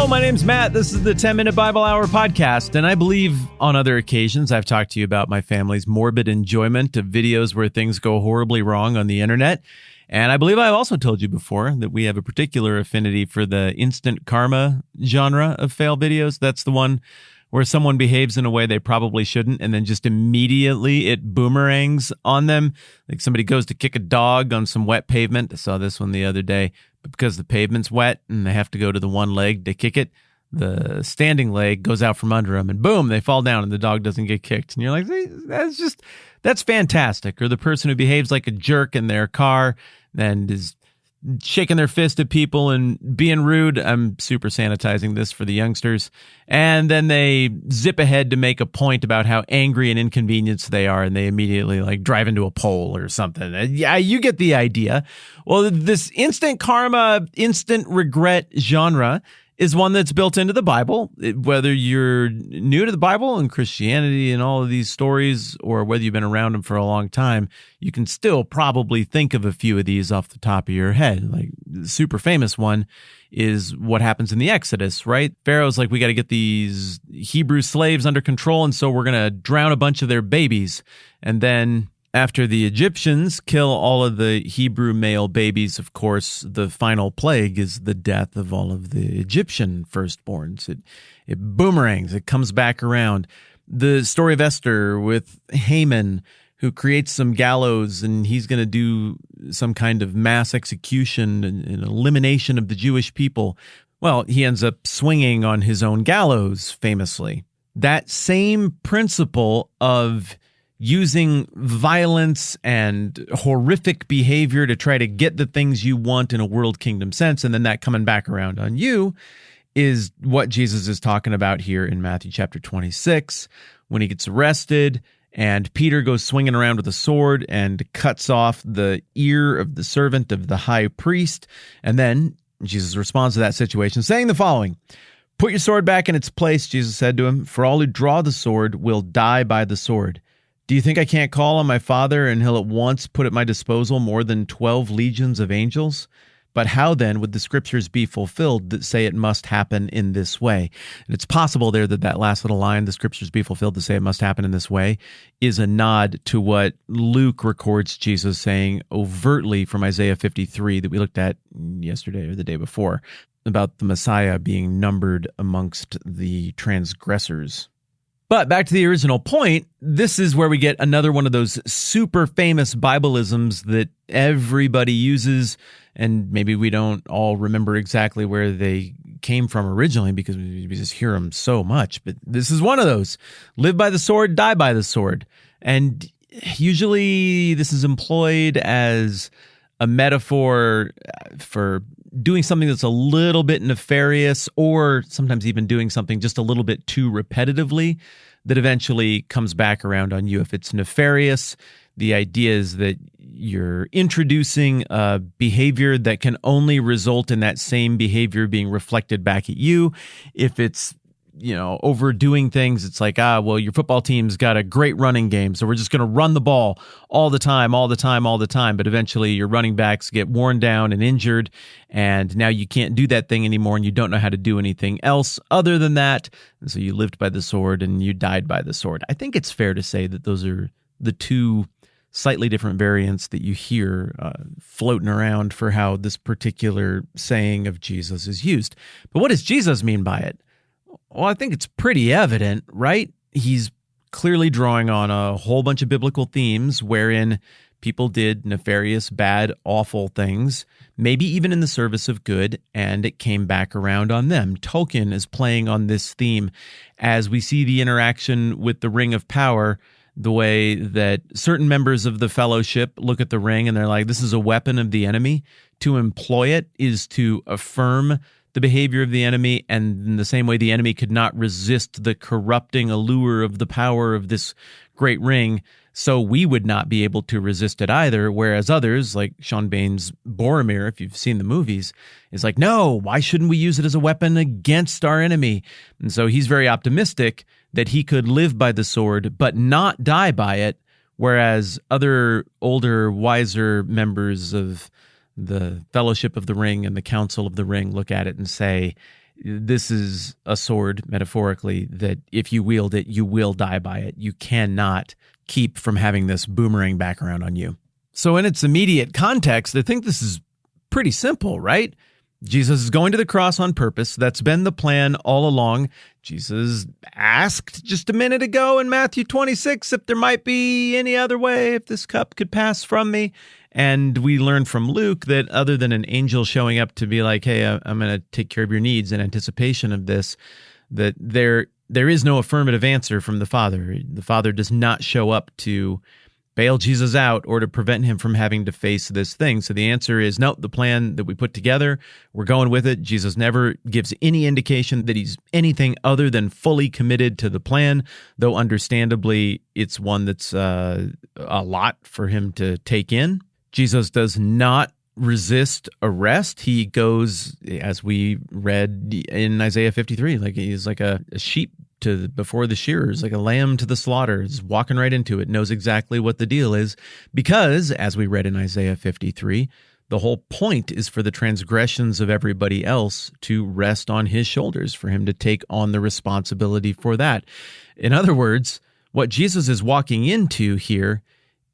Hello, my name's Matt. This is the 10-Minute Bible Hour podcast, and I believe on other occasions I've talked to you about my family's morbid enjoyment of videos where things go horribly wrong on the internet. And I believe I've also told you before that we have a particular affinity for the instant karma genre of fail videos. That's the one where someone behaves in a way they probably shouldn't, and then just immediately it boomerangs on them. Like somebody goes to kick a dog on some wet pavement. I saw this one the other day. But because the pavement's wet and they have to go to the one leg to kick it, the standing leg goes out from under them, and boom, they fall down and the dog doesn't get kicked. And you're like, that's fantastic. Or the person who behaves like a jerk in their car and is shaking their fist at people and being rude. I'm super sanitizing this for the youngsters. And then they zip ahead to make a point about how angry and inconvenienced they are, and they immediately like drive into a pole or something. Yeah, you get the idea. Well, this instant karma, instant regret genre is one that's built into the Bible. Whether you're new to the Bible and Christianity and all of these stories, or whether you've been around them for a long time, you can still probably think of a few of these off the top of your head. Like the super famous one is what happens in the Exodus, right? Pharaoh's like, we got to get these Hebrew slaves under control, and so we're going to drown a bunch of their babies. And then after the Egyptians kill all of the Hebrew male babies, of course, the final plague is the death of all of the Egyptian firstborns. It boomerangs. It comes back around. The story of Esther with Haman, who creates some gallows, and he's going to do some kind of mass execution and elimination of the Jewish people. Well, he ends up swinging on his own gallows, famously. That same principle of using violence and horrific behavior to try to get the things you want in a world kingdom sense, and then that coming back around on you, is what Jesus is talking about here in Matthew chapter 26, when he gets arrested and Peter goes swinging around with a sword and cuts off the ear of the servant of the high priest. And then Jesus responds to that situation saying the following: "Put your sword back in its place," Jesus said to him, "for all who draw the sword will die by the sword. Do you think I can't call on my Father, and he'll at once put at my disposal more than 12 legions of angels? But how then would the scriptures be fulfilled that say it must happen in this way?" And it's possible there that last little line, "the scriptures be fulfilled that say it must happen in this way," is a nod to what Luke records Jesus saying overtly from Isaiah 53 that we looked at yesterday or the day before, about the Messiah being numbered amongst the transgressors. But back to the original point, this is where we get another one of those super famous Bibleisms that everybody uses, and maybe we don't all remember exactly where they came from originally because we just hear them so much. But this is one of those. Live by the sword, die by the sword. And usually this is employed as a metaphor for doing something that's a little bit nefarious, or sometimes even doing something just a little bit too repetitively that eventually comes back around on you. If it's nefarious, the idea is that you're introducing a behavior that can only result in that same behavior being reflected back at you. If it's overdoing things, it's like, well, your football team's got a great running game, so we're just going to run the ball all the time. But eventually your running backs get worn down and injured, and now you can't do that thing anymore, and you don't know how to do anything else other than that. And so you lived by the sword and you died by the sword. I think it's fair to say that those are the two slightly different variants that you hear floating around for how this particular saying of Jesus is used. But what does Jesus mean by it? Well, I think it's pretty evident, right? He's clearly drawing on a whole bunch of biblical themes wherein people did nefarious, bad, awful things, maybe even in the service of good, and it came back around on them. Tolkien is playing on this theme as we see the interaction with the Ring of Power, the way that certain members of the Fellowship look at the ring and they're like, this is a weapon of the enemy. To employ it is to affirm the behavior of the enemy, and in the same way the enemy could not resist the corrupting allure of the power of this great ring, so we would not be able to resist it either, whereas others, like Sean Bain's Boromir, if you've seen the movies, is like, no, why shouldn't we use it as a weapon against our enemy? And so he's very optimistic that he could live by the sword but not die by it, whereas other older, wiser members of the Fellowship of the Ring and the Council of the Ring look at it and say, This is a sword, metaphorically, that if you wield it, you will die by it. You cannot keep from having this boomerang back around on you. So in its immediate context, I think this is pretty simple, right? Jesus is going to the cross on purpose. That's been the plan all along. Jesus asked just a minute ago in Matthew 26 if there might be any other way, if this cup could pass from me. And we learn from Luke that other than an angel showing up to be like, hey, I'm going to take care of your needs in anticipation of this, that there is no affirmative answer from the Father. The Father does not show up to bail Jesus out or to prevent him from having to face this thing. So the answer is no, the plan that we put together, we're going with it. Jesus never gives any indication that he's anything other than fully committed to the plan, though understandably it's one that's a lot for him to take in. Jesus does not resist arrest. He goes, as we read in Isaiah 53, like he's like a sheep before the shearers, like a lamb to the slaughter. He's walking right into it, knows exactly what the deal is, because, as we read in Isaiah 53, the whole point is for the transgressions of everybody else to rest on his shoulders, for him to take on the responsibility for that. In other words, what Jesus is walking into here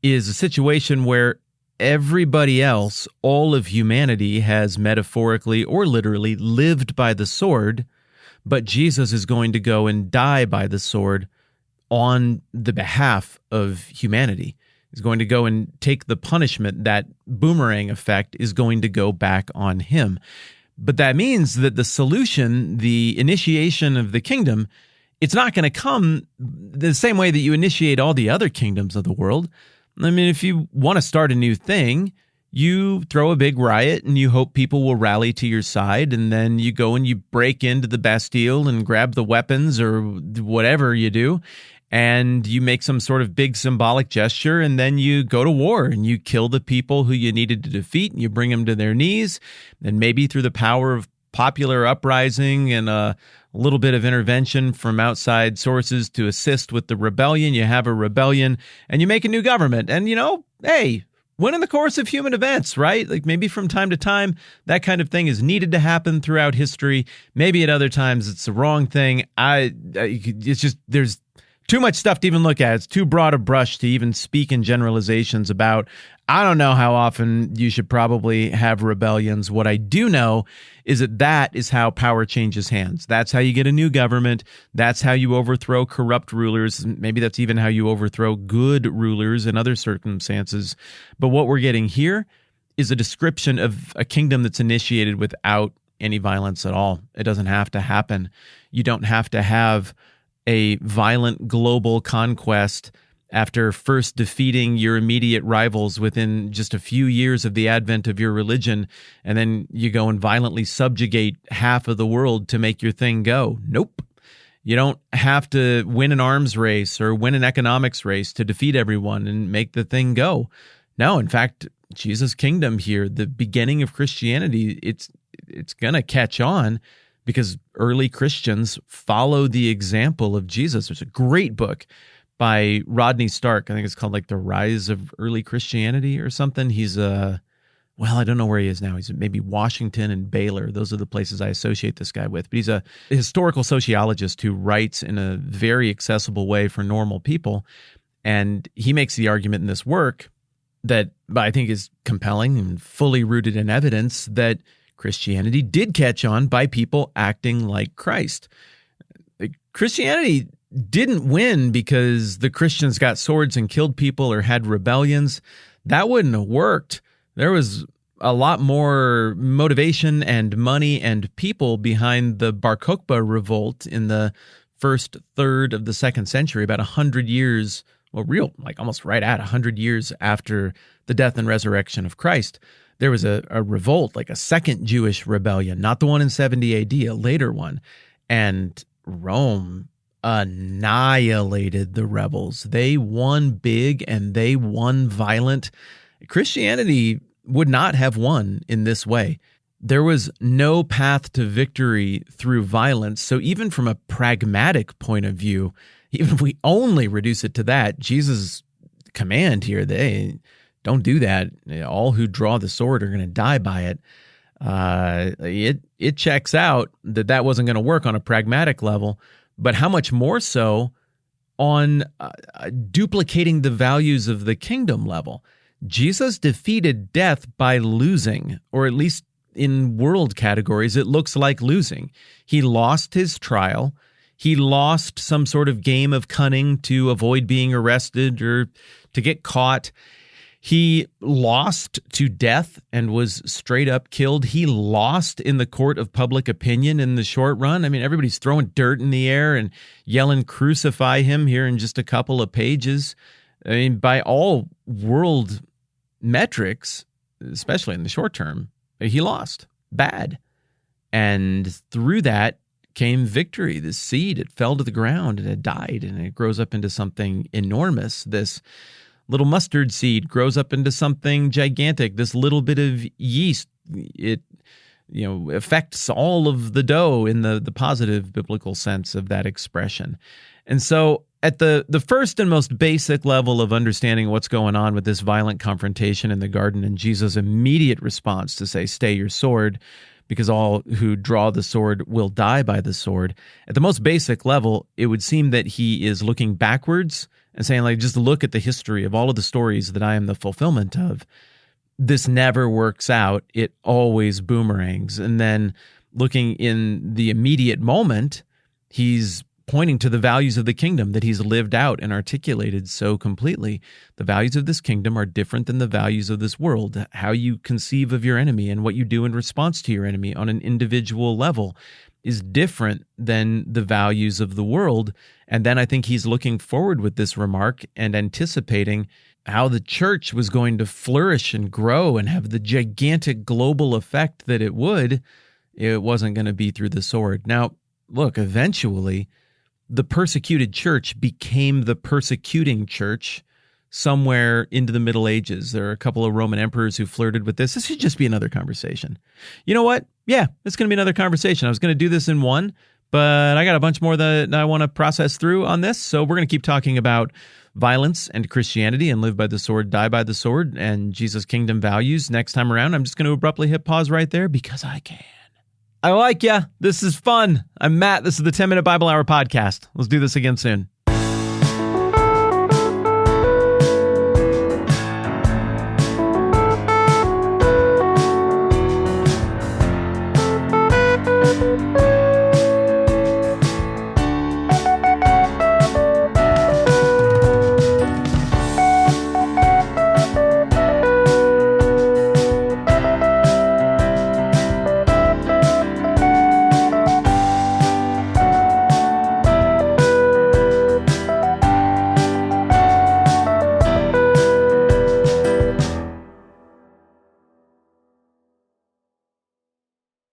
is a situation where everybody else, all of humanity, has metaphorically or literally lived by the sword, but Jesus is going to go and die by the sword on the behalf of humanity. He's going to go and take the punishment. That boomerang effect is going to go back on him. But that means that the solution, the initiation of the kingdom, it's not going to come the same way that you initiate all the other kingdoms of the world. I mean, if you want to start a new thing, you throw a big riot and you hope people will rally to your side, and then you go and you break into the Bastille and grab the weapons or whatever you do, and you make some sort of big symbolic gesture, and then you go to war and you kill the people who you needed to defeat, and you bring them to their knees, and maybe through the power of popular uprising and a little bit of intervention from outside sources to assist with the rebellion, you have a rebellion, and you make a new government. And, hey, when in the course of human events, right? Like maybe from time to time, that kind of thing is needed to happen throughout history. Maybe at other times it's the wrong thing. It's just, there's too much stuff to even look at. It's too broad a brush to even speak in generalizations about. I don't know how often you should probably have rebellions. What I do know is that is how power changes hands. That's how you get a new government. That's how you overthrow corrupt rulers. Maybe that's even how you overthrow good rulers in other circumstances. But what we're getting here is a description of a kingdom that's initiated without any violence at all. It doesn't have to happen. You don't have to have a violent global conquest after first defeating your immediate rivals within just a few years of the advent of your religion, and then you go and violently subjugate half of the world to make your thing go. Nope. You don't have to win an arms race or win an economics race to defeat everyone and make the thing go. No, in fact, Jesus' kingdom here, the beginning of Christianity, it's going to catch on because early Christians follow the example of Jesus. There's a great book by Rodney Stark. I think it's called like The Rise of Early Christianity or something. He's I don't know where he is now. He's maybe Washington and Baylor. Those are the places I associate this guy with. But he's a historical sociologist who writes in a very accessible way for normal people. And he makes the argument in this work that I think is compelling and fully rooted in evidence that Christianity did catch on by people acting like Christ. Christianity didn't win because the Christians got swords and killed people or had rebellions. That wouldn't have worked. There was a lot more motivation and money and people behind the Bar Kokhba revolt in the first third of the second century, about 100 years, almost right at 100 years after the death and resurrection of Christ. There was a revolt, like a second Jewish rebellion, not the one in 70 AD, a later one. And Rome annihilated the rebels. They won big and they won violent. Christianity would not have won in this way. There was no path to victory through violence. So even from a pragmatic point of view, even if we only reduce it to that, Jesus' command here, they don't do that. All who draw the sword are going to die by it. It checks out that wasn't going to work on a pragmatic level, but how much more so on duplicating the values of the kingdom level. Jesus defeated death by losing, or at least in world categories, it looks like losing. He lost his trial. He lost some sort of game of cunning to avoid being arrested or to get caught. He lost to death and was straight up killed. He lost in the court of public opinion in the short run. I mean, everybody's throwing dirt in the air and yelling, "Crucify him," here in just a couple of pages. I mean, by all world metrics, especially in the short term, he lost bad. And through that came victory. This seed, it fell to the ground and it died, and it grows up into something enormous. This little mustard seed grows up into something gigantic. This little bit of yeast, it affects all of the dough in the positive biblical sense of that expression. And so at the first and most basic level of understanding what's going on with this violent confrontation in the garden and Jesus' immediate response to say, "Stay your sword, because all who draw the sword will die by the sword." At the most basic level, it would seem that he is looking backwards and saying, like, just look at the history of all of the stories that I am the fulfillment of. This never works out. It always boomerangs. And then looking in the immediate moment, he's pointing to the values of the kingdom that he's lived out and articulated so completely. The values of this kingdom are different than the values of this world. How you conceive of your enemy and what you do in response to your enemy on an individual level is different than the values of the world. And then I think he's looking forward with this remark and anticipating how the church was going to flourish and grow and have the gigantic global effect that it would. It wasn't going to be through the sword. Now, look, eventually the persecuted church became the persecuting church somewhere into the Middle Ages. There are a couple of Roman emperors who flirted with this. This should just be another conversation. You know what? Yeah, it's going to be another conversation. I was going to do this in one, but I got a bunch more that I want to process through on this. So we're going to keep talking about violence and Christianity and live by the sword, die by the sword, and Jesus' kingdom values next time around. I'm just going to abruptly hit pause right there because I can. I like ya. This is fun. I'm Matt. This is the 10-Minute Bible Hour podcast. Let's do this again soon.